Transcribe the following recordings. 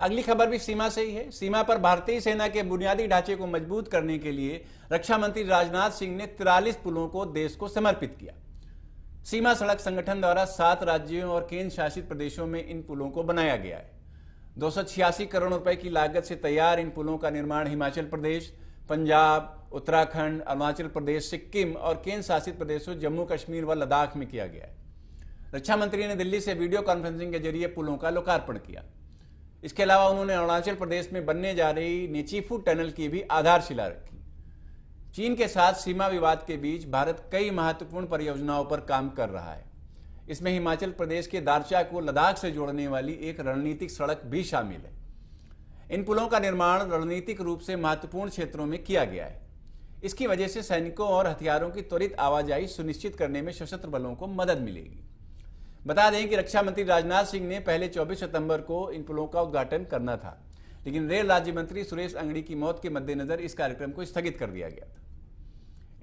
अगली खबर भी सीमा से ही है। सीमा पर भारतीय सेना के बुनियादी ढांचे को मजबूत करने के लिए रक्षा मंत्री राजनाथ सिंह ने 43 पुलों को देश को समर्पित किया। सीमा सड़क संगठन द्वारा 7 राज्यों और केंद्र शासित प्रदेशों में इन पुलों को बनाया गया है। 286 करोड़ रुपए की लागत से तैयार इन पुलों का निर्माण हिमाचल प्रदेश, पंजाब, उत्तराखंड, अरुणाचल प्रदेश, सिक्किम और केंद्र शासित प्रदेशों जम्मू कश्मीर व लद्दाख में किया गया है। रक्षा मंत्री ने दिल्ली से वीडियो कॉन्फ्रेंसिंग के जरिए पुलों का लोकार्पण किया। इसके अलावा उन्होंने अरुणाचल प्रदेश में बनने जा रही नेचीफू टनल की भी आधारशिला रखी। चीन के साथ सीमा विवाद के बीच भारत कई महत्वपूर्ण परियोजनाओं पर काम कर रहा है। इसमें हिमाचल प्रदेश के दारचा को लद्दाख से जोड़ने वाली एक रणनीतिक सड़क भी शामिल है। इन पुलों का निर्माण रणनीतिक रूप से महत्वपूर्ण क्षेत्रों में किया गया है। इसकी वजह से सैनिकों और हथियारों की त्वरित आवाजाही सुनिश्चित करने में सशस्त्र बलों को मदद मिलेगी। बता दें कि रक्षा मंत्री राजनाथ सिंह ने पहले 24 सितंबर को इन पुलों का उद्घाटन करना था, लेकिन रेल राज्य मंत्री सुरेश अंगड़ी की मौत के मद्देनजर इस कार्यक्रम को स्थगित कर दिया गया था।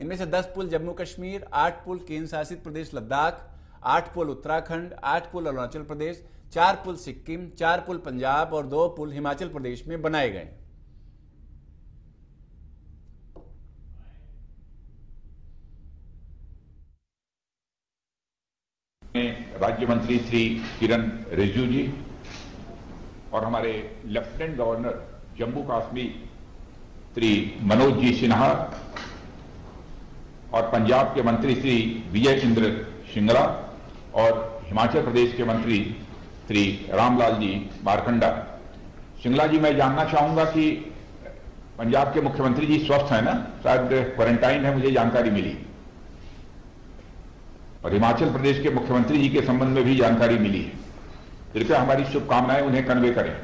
इनमें से 10 पुल जम्मू कश्मीर, 8 पुल केंद्र शासित प्रदेश लद्दाख, 8 पुल उत्तराखंड, 8 पुल अरुणाचल प्रदेश, 4 पुल सिक्किम, 4 पुल पंजाब और 2 पुल हिमाचल प्रदेश में बनाए गए। राज्य मंत्री श्री किरण रिजिजू जी और हमारे लेफ्टिनेंट गवर्नर जम्मू कश्मीर श्री मनोज जी सिन्हा और पंजाब के मंत्री श्री विजय इंद्र शिंगला और हिमाचल प्रदेश के मंत्री श्री रामलाल जी मारकंडा। शिंगला जी, मैं जानना चाहूंगा कि पंजाब के मुख्यमंत्री जी स्वस्थ हैं ना? शायद क्वारंटाइन है, मुझे जानकारी मिली। और हिमाचल प्रदेश के मुख्यमंत्री जी के संबंध में भी जानकारी मिली है। कृपया हमारी शुभकामनाएं उन्हें कन्वे करें।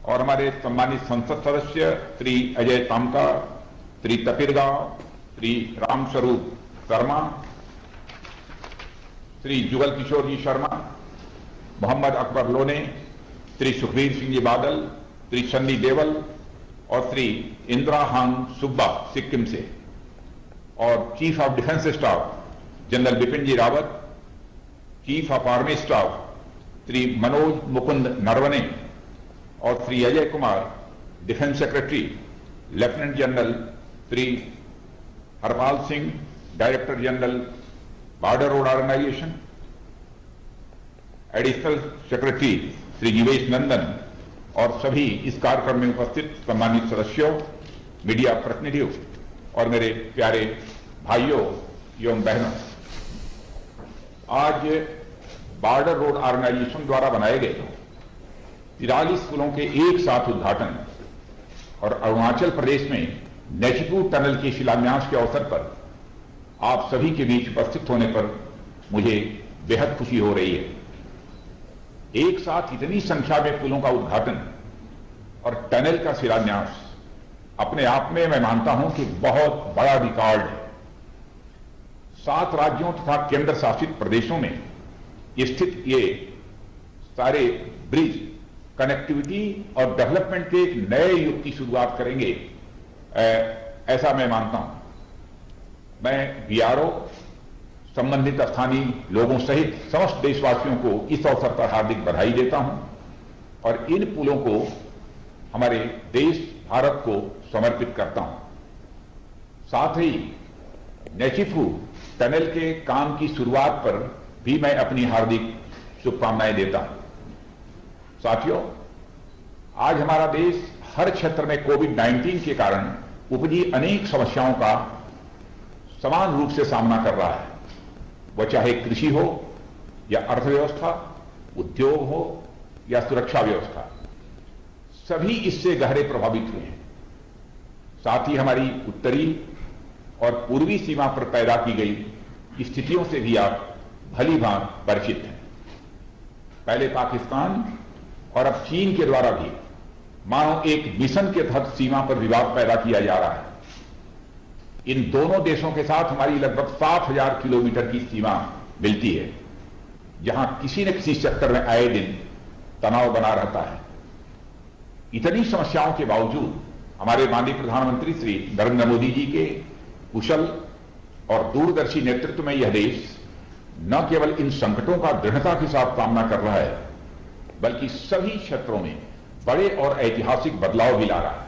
और हमारे सम्मानित संसद सदस्य श्री अजय तामका, श्री तपिरगांव, श्री रामस्वरूप शर्मा, श्री जुगल किशोर जी शर्मा, मोहम्मद अकबर लोने, श्री सुखबीर सिंह जी बादल, श्री सन्नी देवल और श्री इंदिरा हांग सुब्बा सिक्किम से, और chief of defence staff general Bipin ji Rawat, chief of army staff Shri Manoj Mukund Naravane और Shri Ajay Kumar defence secretary, lieutenant general Shri Harpal Singh director general border road organisation, additional secretary Shri Jivesh Nandan और सभी इस कार्यक्रम में उपस्थित सम्मानित सदस्यों, मीडिया प्रतिनिधियों और मेरे प्यारे भाइयों एवं बहनों, आज बॉर्डर रोड ऑर्गेनाइजेशन द्वारा बनाए गए 43 पुलों के एक साथ उद्घाटन और अरुणाचल प्रदेश में नेचीफू टनल के शिलान्यास के अवसर पर आप सभी के बीच उपस्थित होने पर मुझे बेहद खुशी हो रही है। एक साथ इतनी संख्या में पुलों का उद्घाटन और टनल का शिलान्यास अपने आप में मैं मानता हूं कि बहुत बड़ा रिकॉर्ड है। 7 राज्यों तथा केंद्र शासित प्रदेशों में स्थित ये सारे ब्रिज कनेक्टिविटी और डेवलपमेंट के एक नए युग की शुरुआत करेंगे, ऐसा मैं मानता हूं। मैं बीआरओ, संबंधित स्थानीय लोगों सहित समस्त देशवासियों को इस अवसर पर हार्दिक बधाई देता हूं और इन पुलों को हमारे देश भारत को समर्पित करता हूं। साथ ही नेचीफू टनल के काम की शुरुआत पर भी मैं अपनी हार्दिक शुभकामनाएं देता हूं। साथियों, आज हमारा देश हर क्षेत्र में कोविड-19 के कारण उपजी अनेक समस्याओं का समान रूप से सामना कर रहा है। वह चाहे कृषि हो या अर्थव्यवस्था, उद्योग हो या सुरक्षा व्यवस्था, सभी इससे गहरे प्रभावित हुए हैं। साथ ही हमारी उत्तरी और पूर्वी सीमा पर पैदा की गई स्थितियों से भी आप भली भांति परिचित हैं। पहले पाकिस्तान और अब चीन के द्वारा भी मानो एक मिशन के तहत सीमा पर विवाद पैदा किया जा रहा है। इन दोनों देशों के साथ हमारी लगभग 60,000 किलोमीटर की सीमा मिलती है, जहां किसी न किसी सेक्टर में आए दिन तनाव बना रहता है। इतनी समस्याओं के बावजूद हमारे माननीय प्रधानमंत्री श्री नरेंद्र मोदी जी के कुशल और दूरदर्शी नेतृत्व में यह देश न केवल इन संकटों का दृढ़ता के साथ सामना कर रहा है, बल्कि सभी क्षेत्रों में बड़े और ऐतिहासिक बदलाव भी ला रहा है।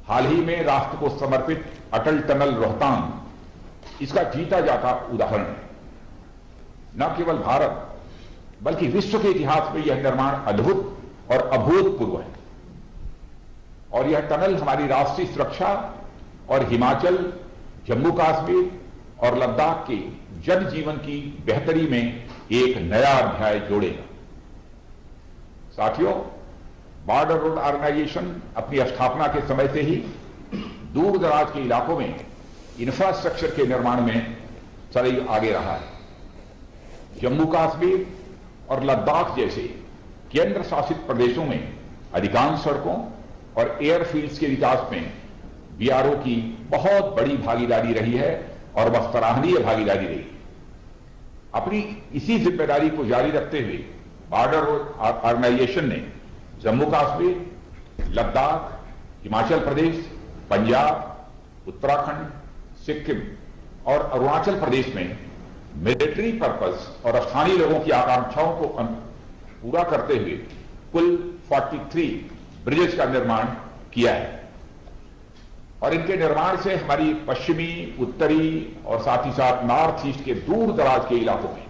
हाल ही में राष्ट्र को समर्पित अटल टनल रोहतांग इसका जीता जाता उदाहरण है। न केवल भारत बल्कि विश्व के इतिहास में यह निर्माण अद्भुत और अभूतपूर्व है और यह टनल हमारी राष्ट्रीय सुरक्षा और हिमाचल, जम्मू कश्मीर और लद्दाख के जनजीवन की बेहतरी में एक नया अध्याय जोड़ेगा। साथियों, बॉर्डर रोड ऑर्गेनाइजेशन अपनी स्थापना के समय से ही दूर दराज के इलाकों में इंफ्रास्ट्रक्चर के निर्माण में सदैव आगे रहा है। जम्मू कश्मीर और लद्दाख जैसे केंद्र शासित प्रदेशों में अधिकांश सड़कों और एयरफील्ड्स के विकास में बीआरओ की बहुत बड़ी भागीदारी रही है और वह सराहनीय भागीदारी रही। अपनी इसी जिम्मेदारी को जारी रखते हुए बॉर्डर रोड ऑर्गेनाइजेशन ने जम्मू कश्मीर, लद्दाख, हिमाचल प्रदेश, पंजाब, उत्तराखंड, सिक्किम और अरुणाचल प्रदेश में मिलिट्री पर्पस और स्थानीय लोगों की आकांक्षाओं को पूरा करते हुए कुल 43 ब्रिजेस का निर्माण किया है और इनके निर्माण से हमारी पश्चिमी, उत्तरी और साथ ही साथ नॉर्थ ईस्ट के दूर दराज के इलाकों में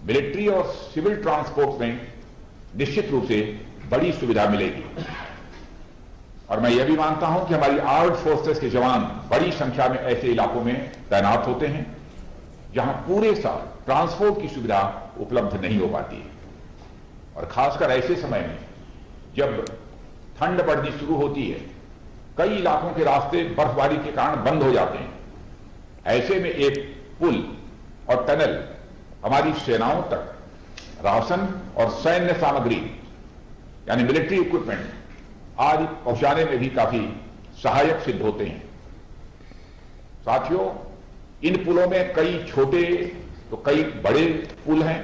मिलिट्री और सिविल ट्रांसपोर्ट में निश्चित रूप से बड़ी सुविधा मिलेगी। और मैं यह भी मानता हूं कि हमारी आर्म्ड फोर्सेस के जवान बड़ी संख्या में ऐसे इलाकों में तैनात होते हैं जहां पूरे साल ट्रांसपोर्ट की सुविधा उपलब्ध नहीं हो पाती है और खासकर ऐसे समय में जब ठंड बढ़नी शुरू होती है, कई इलाकों के रास्ते बर्फबारी के कारण बंद हो जाते हैं। ऐसे में एक पुल और टनल हमारी सेनाओं तक राशन और सैन्य सामग्री यानी मिलिट्री इक्विपमेंट आदि पहुंचाने में भी काफी सहायक सिद्ध होते हैं। साथियों, इन पुलों में कई छोटे तो कई बड़े पुल हैं,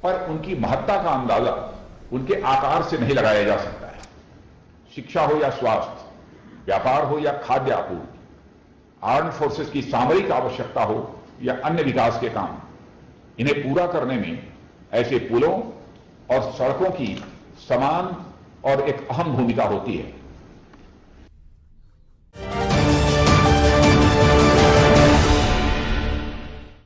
पर उनकी महत्ता का अंदाजा उनके आकार से नहीं लगाया जा सकता है। शिक्षा हो या स्वास्थ्य, व्यापार हो या खाद्य आपूर्ति, आर्म्ड फोर्सेस की सामरिक आवश्यकता हो या अन्य विकास के काम, इन्हें पूरा करने में ऐसे पुलों और सड़कों की समान और एक अहम भूमिका होती है।